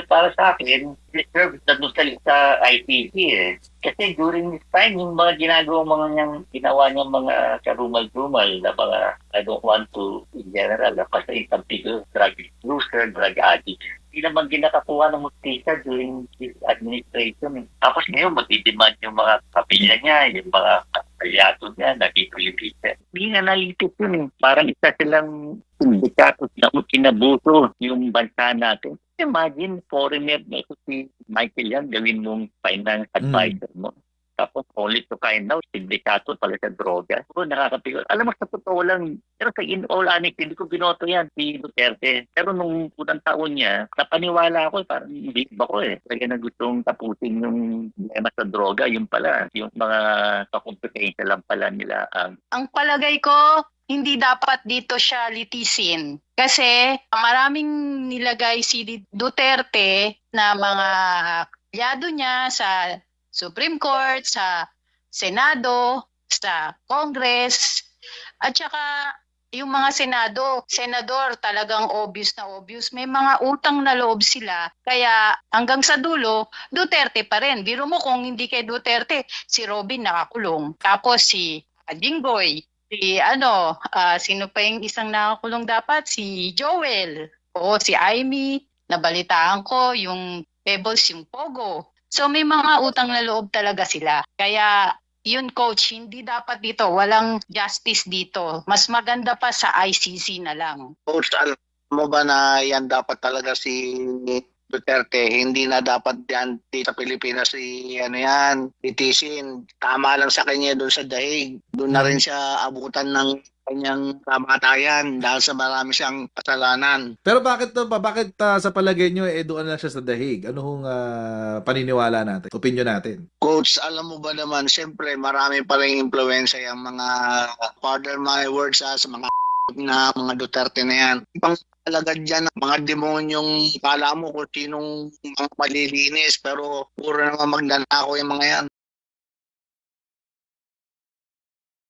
Para sa akin, deserve na doon sa ICC eh. Kasi during this time, yung mga ginawa niyang mga karumal-dumal na mga, I don't want to, in general, kasi some people, drug user, drug addict. Hindi naman ginakakuha ng mustika during this administration. Tapos ngayon, matidemand yung mga kapilya niya, yung mga kalyado niya, nagitulipitin. Hindi nga nalitis yun eh. Parang isa silang sindikato na kinabuso yung bansa natin. Imagine, foreigner na ito si Michael Yang, gawin mong finance advisor mo. Tapos, only to find out, sindikato pala sa droga. So, nakakapigil. Alam mo, sa totoo lang, pero sa in all honesty, hindi ko binoto yan, si Duterte. Pero nung unang taon niya, napaniwala ako, parang hindi ba ko eh. Kaya na gustong tapusin yung problema sa droga, yung pala, yung mga kakompetensya lang pala nila. Ang palagay ko, hindi dapat dito siya litisin. Kasi maraming nilagay si Duterte na mga kalyado niya sa Supreme Court, sa Senado, sa Congress, at saka yung mga senador talagang obvious na obvious. May mga utang na loob sila. Kaya hanggang sa dulo, Duterte pa rin. Biro mo kung hindi kay Duterte, si Robin nakakulong. Tapos si Jinggoy, sino pa yung isang nakakulong dapat? Si Joel. O si Amy, nabalitaan ko, yung Pebbles, yung Pogo. So may mga utang na loob talaga sila. Kaya yun coach, hindi dapat dito, walang justice dito. Mas maganda pa sa ICC na lang. Coach, alam mo ba na yan dapat talaga si Duterte, hindi na dapat yan dito sa Pilipinas litisin. Tama lang sa kanya doon sa Daig. Doon na rin siya abutan ng kanyang kamatayan dahil sa marami siyang kasalanan. Pero bakit sa palagay nyo doon na siya sa dahig? Ano hong paniniwala natin? Opinion natin? Coach, alam mo ba naman, siyempre marami pa rin impluwensya yung mga pardon my words sa mga na mga Duterte na yan. Pang alagad dyan ng mga demonyong kala mo kung sinong mga malilinis pero puro naman magnanakaw yung mga yan.